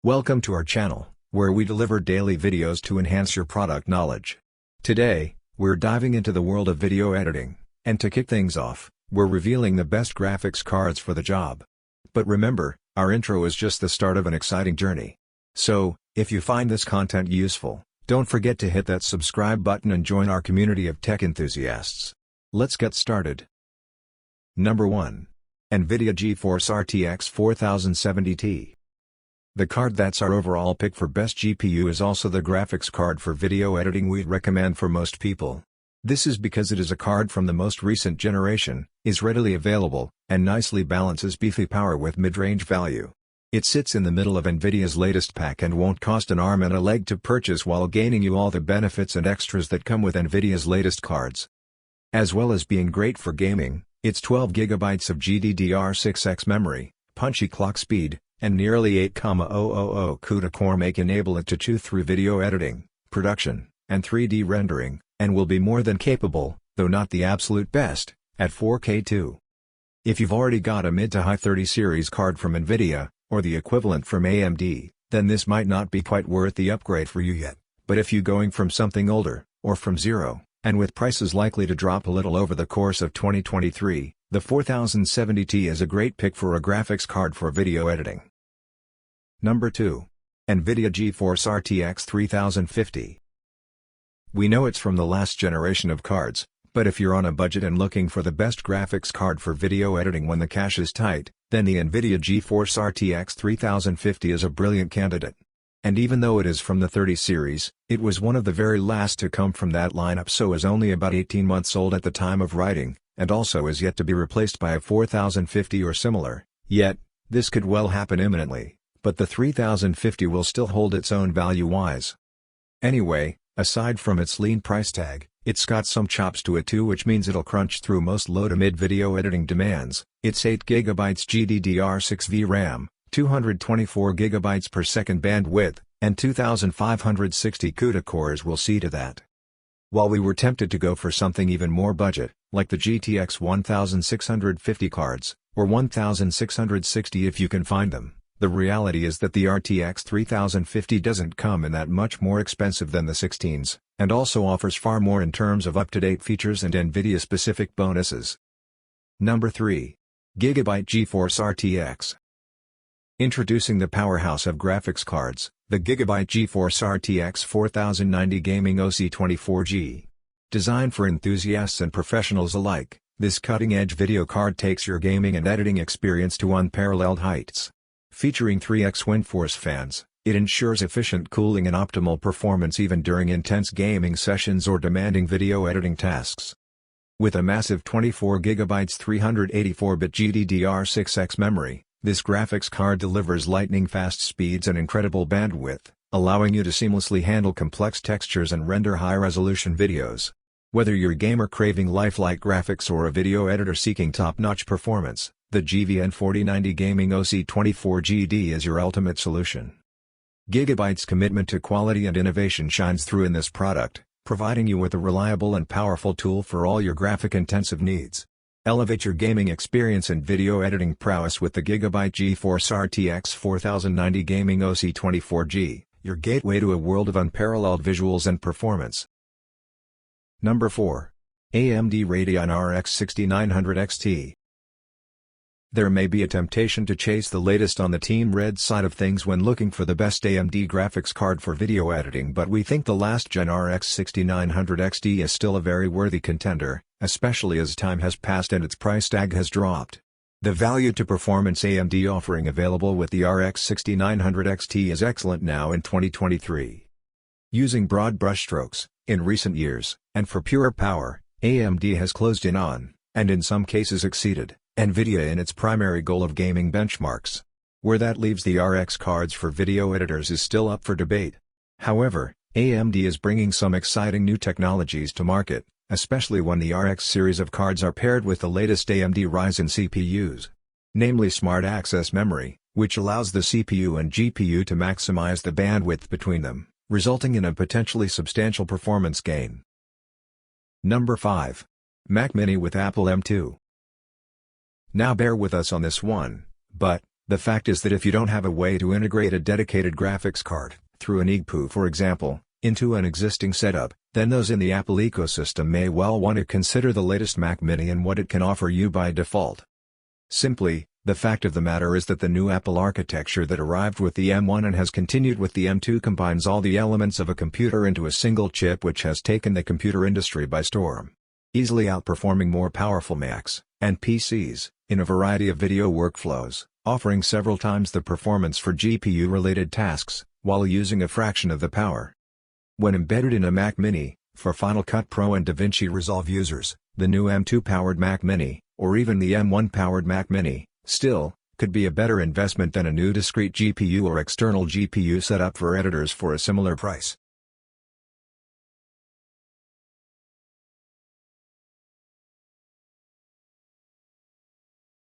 Welcome to our channel, where we deliver daily videos to enhance your product knowledge. Today, we're diving into the world of video editing, and to kick things off, we're revealing the best graphics cards for the job. But remember, our intro is just the start of an exciting journey. So, if you find this content useful, don't forget to hit that subscribe button and join our community of tech enthusiasts. Let's get started. Number 1. NVIDIA GeForce RTX 4070 Ti. The card that's our overall pick for best GPU is also the graphics card for video editing we'd recommend for most people. This is because it is a card from the most recent generation, is readily available, and nicely balances beefy power with mid-range value. It sits in the middle of NVIDIA's latest pack and won't cost an arm and a leg to purchase while gaining you all the benefits and extras that come with NVIDIA's latest cards. As well as being great for gaming, its 12GB of GDDR6X memory, punchy clock speed, and nearly 8,000 CUDA core enable it to chew through video editing, production, and 3D rendering, and will be more than capable, though not the absolute best, at 4K too. If you've already got a mid to high 30 series card from NVIDIA, or the equivalent from AMD, then this might not be quite worth the upgrade for you yet, but if you're going from something older, or from zero, and with prices likely to drop a little over the course of 2023, the 4070 Ti is a great pick for a graphics card for video editing. Number 2. NVIDIA GeForce RTX 3050. We know it's from the last generation of cards, but if you're on a budget and looking for the best graphics card for video editing when the cash is tight, then the NVIDIA GeForce RTX 3050 is a brilliant candidate. And even though it is from the 30 series, it was one of the very last to come from that lineup, so is only about 18 months old at the time of writing, and also is yet to be replaced by a 4050 or similar. Yet, this could well happen imminently, but the 3050 will still hold its own value-wise. Anyway, aside from its lean price tag, it's got some chops to it too, which means it'll crunch through most low-to-mid video editing demands. It's 8GB GDDR6 VRAM, 224GB per second bandwidth, and 2560 CUDA cores will see to that. While we were tempted to go for something even more budget, like the GTX 1650 cards, or 1660 if you can find them, the reality is that the RTX 3050 doesn't come in that much more expensive than the 16s, and also offers far more in terms of up-to-date features and NVIDIA-specific bonuses. Number 3. Gigabyte GeForce RTX. Introducing the powerhouse of graphics cards, the Gigabyte GeForce RTX 4090 Gaming OC24G. Designed for enthusiasts and professionals alike, this cutting-edge video card takes your gaming and editing experience to unparalleled heights. Featuring 3x WindForce fans, it ensures efficient cooling and optimal performance even during intense gaming sessions or demanding video editing tasks. With a massive 24GB 384-bit GDDR6X memory, this graphics card delivers lightning-fast speeds and incredible bandwidth, allowing you to seamlessly handle complex textures and render high-resolution videos. Whether you're a gamer craving lifelike graphics or a video editor seeking top-notch performance, the GVN 4090 Gaming OC24GD is your ultimate solution. Gigabyte's commitment to quality and innovation shines through in this product, providing you with a reliable and powerful tool for all your graphic-intensive needs. Elevate your gaming experience and video editing prowess with the Gigabyte GeForce RTX 4090 Gaming OC24G, your gateway to a world of unparalleled visuals and performance. Number 4. AMD Radeon RX 6900 XT. There may be a temptation to chase the latest on the Team Red side of things when looking for the best AMD graphics card for video editing, but we think the last-gen RX 6900 XT is still a very worthy contender, especially as time has passed and its price tag has dropped. The value-to-performance AMD offering available with the RX 6900 XT is excellent now in 2023. Using broad brushstrokes, in recent years, and for pure power, AMD has closed in on, and in some cases exceeded, NVIDIA in its primary goal of gaming benchmarks. Where that leaves the RX cards for video editors is still up for debate. However, AMD is bringing some exciting new technologies to market, especially when the RX series of cards are paired with the latest AMD Ryzen CPUs. Namely Smart Access Memory, which allows the CPU and GPU to maximize the bandwidth between them, resulting in a potentially substantial performance gain. Number 5. Mac Mini with Apple M2. Now bear with us on this one, but, The fact is that if you don't have a way to integrate a dedicated graphics card, through an EGPU for example, into an existing setup, then those in the Apple ecosystem may well want to consider the latest Mac Mini and what it can offer you by default. Simply, the fact of the matter is that the new Apple architecture that arrived with the M1 and has continued with the M2 combines all the elements of a computer into a single chip, which has taken the computer industry by storm, easily outperforming more powerful Macs and PCs in a variety of video workflows, offering several times the performance for GPU-related tasks, while using a fraction of the power. When embedded in a Mac Mini, for Final Cut Pro and DaVinci Resolve users, the new M2-powered Mac Mini, or even the M1-powered Mac Mini, still, could be a better investment than a new discrete GPU or external GPU setup for editors for a similar price.